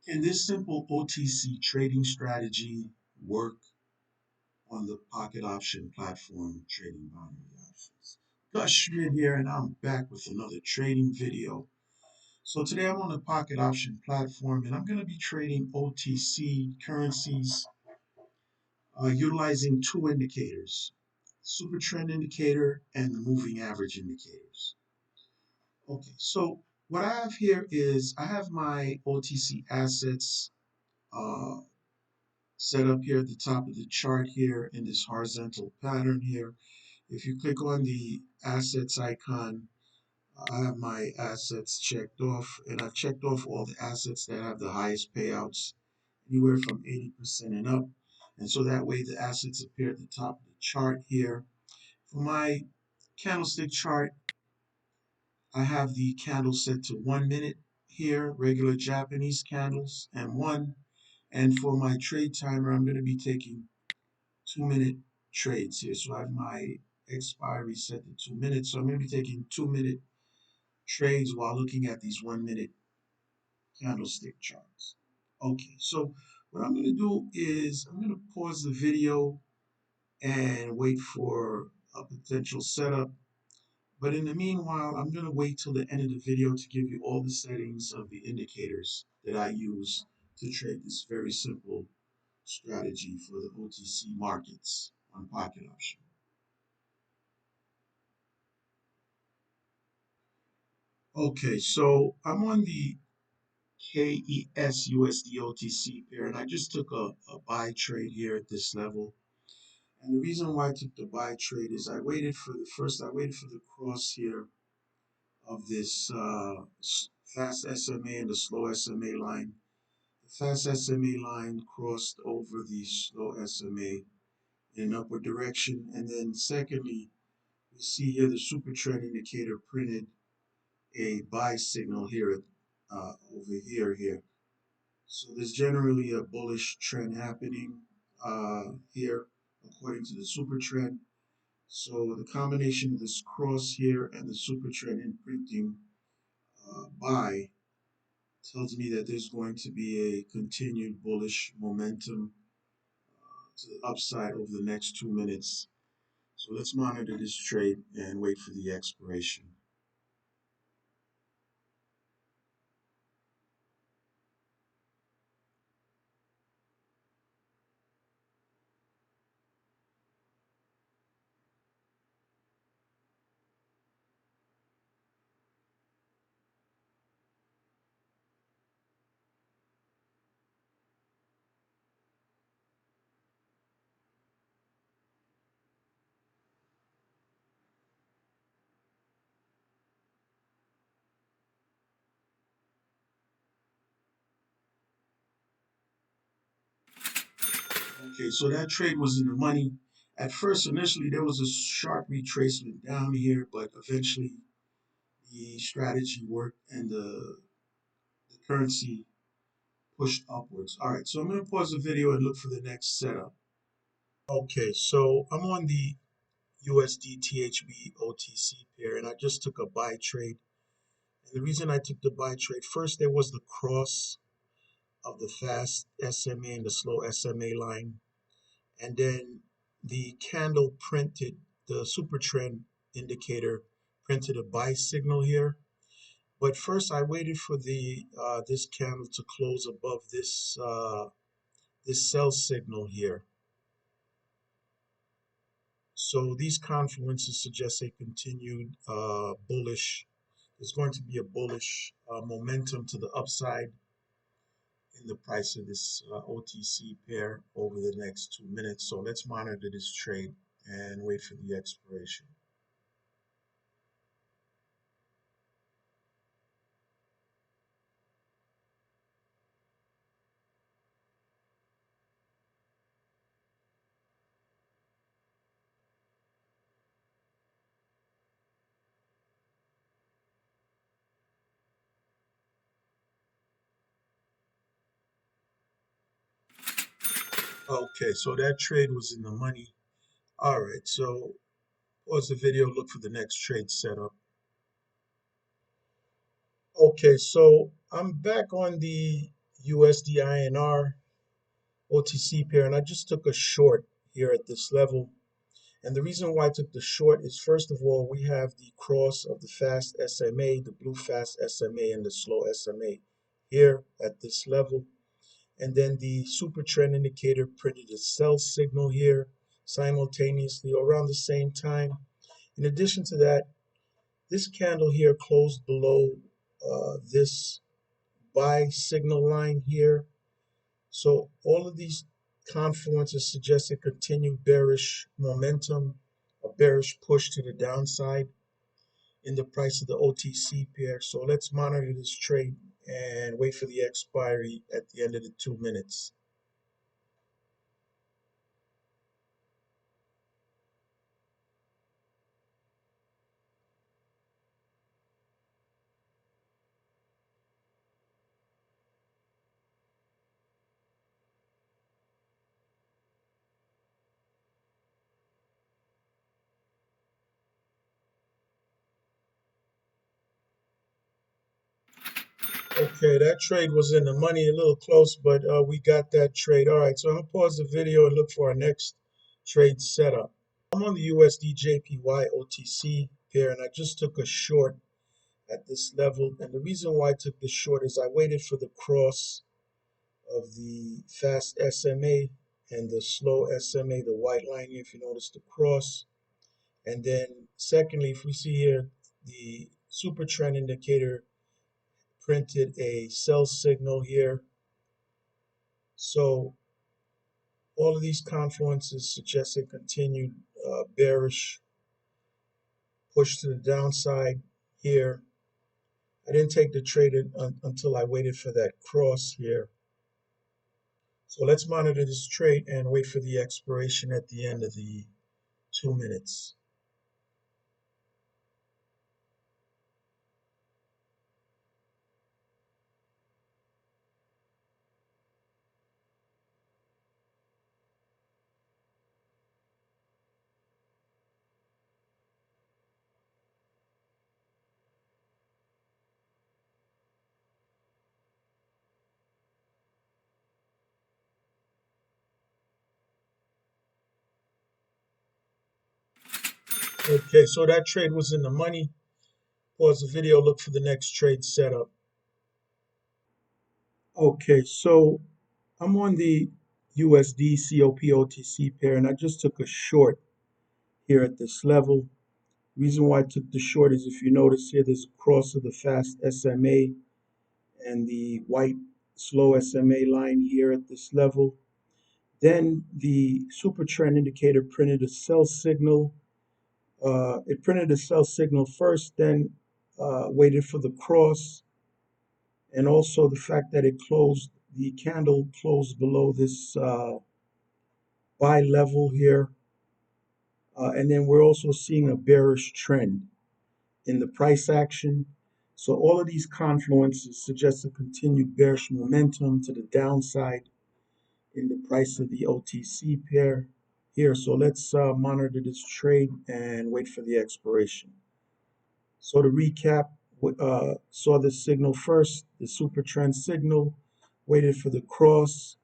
Can this simple OTC trading strategy work on the pocket option platform trading binary options? Gus Schmidt here, and I'm back with another trading video. So today I'm on the pocket option platform, and I'm going to be trading OTC currencies utilizing two indicators, SuperTrend indicator and the moving average indicators. Okay, so what I have here is I have my OTC assets uh, set up here at the top of the chart here in this horizontal pattern here. If you click on the assets icon, I have my assets checked off, and I've checked off all the assets that have the highest payouts, anywhere from 80% and up. And so that way the assets appear at the top of the chart here. For my candlestick chart, I have the candle set to 1 minute here, regular Japanese candles, and one. And for my trade timer, I'm going to be taking 2 minute trades here. So I have my expiry set to 2 minutes. So I'm going to be taking 2 minute trades while looking at these 1 minute candlestick charts. Okay, so what I'm going to do is I'm going to pause the video and wait for a potential setup. But in the meanwhile, I'm going to wait till the end of the video to give you all the settings of the indicators that I use to trade this very simple strategy for the OTC markets on pocket option. Okay, so I'm on the KES USD OTC pair, and I just took a buy trade here at this level. And the reason why I took the buy trade is I waited for the cross here of this fast SMA and the slow SMA line. The fast SMA line crossed over the slow SMA in an upward direction. And then secondly, we see here the super trend indicator printed a buy signal here over here. So there's generally a bullish trend happening here according to the super trend. So the combination of this cross here and the super trend imprinting buy tells me that there's going to be a continued bullish momentum to the upside over the next 2 minutes. So let's monitor this trade and wait for the expiration. Okay, so that trade was in the money. At first, initially, there was a sharp retracement down here, but eventually the strategy worked and the currency pushed upwards. All right, so I'm going to pause the video and look for the next setup. Okay, so I'm on the USD THB OTC pair, and I just took a buy trade. And the reason I took the buy trade, first there was the cross of the fast SMA and the slow SMA line, and then the candle printed, the super trend indicator printed a buy signal here. But first I waited for the this candle to close above this sell signal here. So these confluences suggest a continued bullish. There's going to be a bullish momentum to the upside in the price of this OTC pair over the next 2 minutes. So let's monitor this trade and wait for the expiration. Okay, so that trade was in the money. All right, so pause the video, look for the next trade setup. Okay, so I'm back on the USD INR OTC pair, and I just took a short here at this level. And the reason why I took the short is, first of all, we have the cross of the fast SMA, the blue fast SMA, and the slow SMA here at this level. And then the super trend indicator printed a sell signal here simultaneously around the same time. In addition to that, this candle here closed below this buy signal line here. So all of these confluences suggest a continued bearish momentum, a bearish push to the downside in the price of the OTC pair. So let's monitor this trade and wait for the expiry at the end of the 2 minutes. Okay, that trade was in the money, a little close, but we got that trade. All right, so I'm gonna pause the video and look for our next trade setup. I'm on the USD JPY OTC pair, and I just took a short at this level. And the reason why I took this short is I waited for the cross of the fast SMA and the slow SMA, the white line here, if you notice the cross. And then secondly, if we see here, the super trend indicator printed a sell signal here. So all of these confluences suggest a continued bearish push to the downside here. I didn't take the trade until I waited for that cross here. So let's monitor this trade and wait for the expiration at the end of the 2 minutes. Okay, so that trade was in the money. Pause the video, look for the next trade setup. Okay, so I'm on the USD COP OTC pair, and I just took a short here at this level. Reason why I took the short is, if you notice here, there's a cross of the fast SMA and the white slow SMA line here at this level. Then the super trend indicator printed a sell signal. It printed a sell signal first, then waited for the cross, and also the fact that the candle closed below this buy level here. And then we're also seeing a bearish trend in the price action. So all of these confluences suggest a continued bearish momentum to the downside in the price of the OTC pair here. So let's monitor this trade and wait for the expiration. So to recap, saw the signal first, the super trend signal, waited for the cross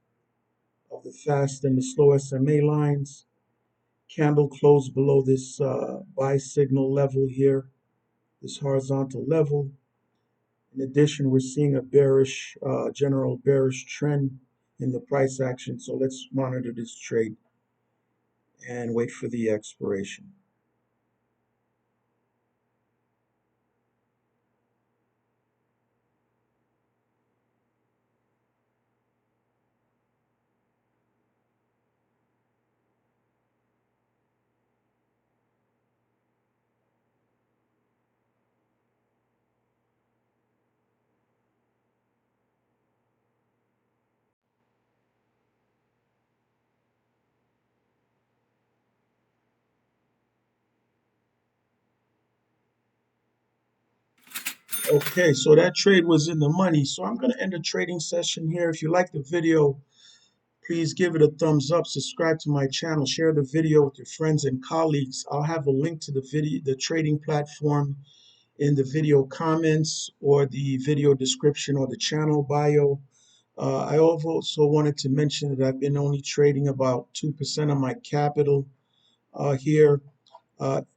of the fast and the slow SMA lines. Candle closed below this buy signal level here, this horizontal level. In addition, we're seeing a bearish, general bearish trend in the price action. So let's monitor this trade and wait for the expiration. Okay, so that trade was in the money. So I'm going to end the trading session here. If you like the video, please give it a thumbs up, subscribe to my channel, share the video with your friends and colleagues. I'll have a link to the trading platform in the video comments or the video description or the channel bio. I also wanted to mention that I've been only trading about 2% of my capital here.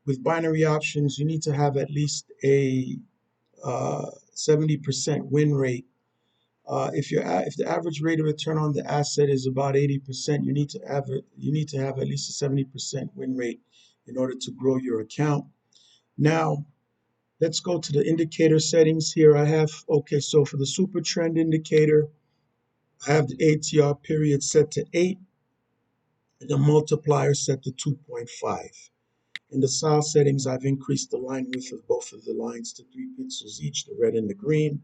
With binary options, you need to have at least a 70% win rate. If the average rate of return on the asset is about 80%, you need to have at least a 70% win rate in order to grow your account. Now, let's go to the indicator settings here. Okay, so for the super trend indicator, I have the ATR period set to 8 and the multiplier set to 2.5. In the style settings, I've increased the line width of both of the lines to 3 pixels each, the red and the green,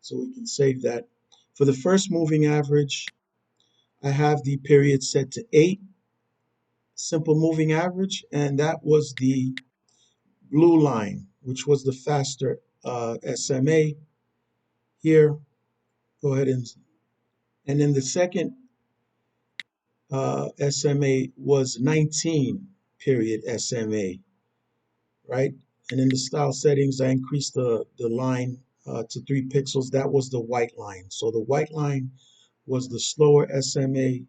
so we can save that. For the first moving average, I have the period set to 8, simple moving average, and that was the blue line, which was the faster SMA here. Go ahead and then the second SMA was 19 period SMA, right? And in the style settings, I increased the line to 3 pixels. That was the white line. So the white line was the slower SMA.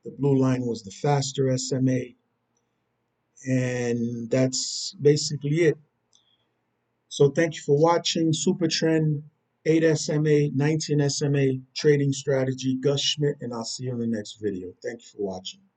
The blue line was the faster SMA. And that's basically it. So thank you for watching SuperTrend 8 SMA, 19 SMA trading strategy. Gus Schmidt, and I'll see you in the next video. Thank you for watching.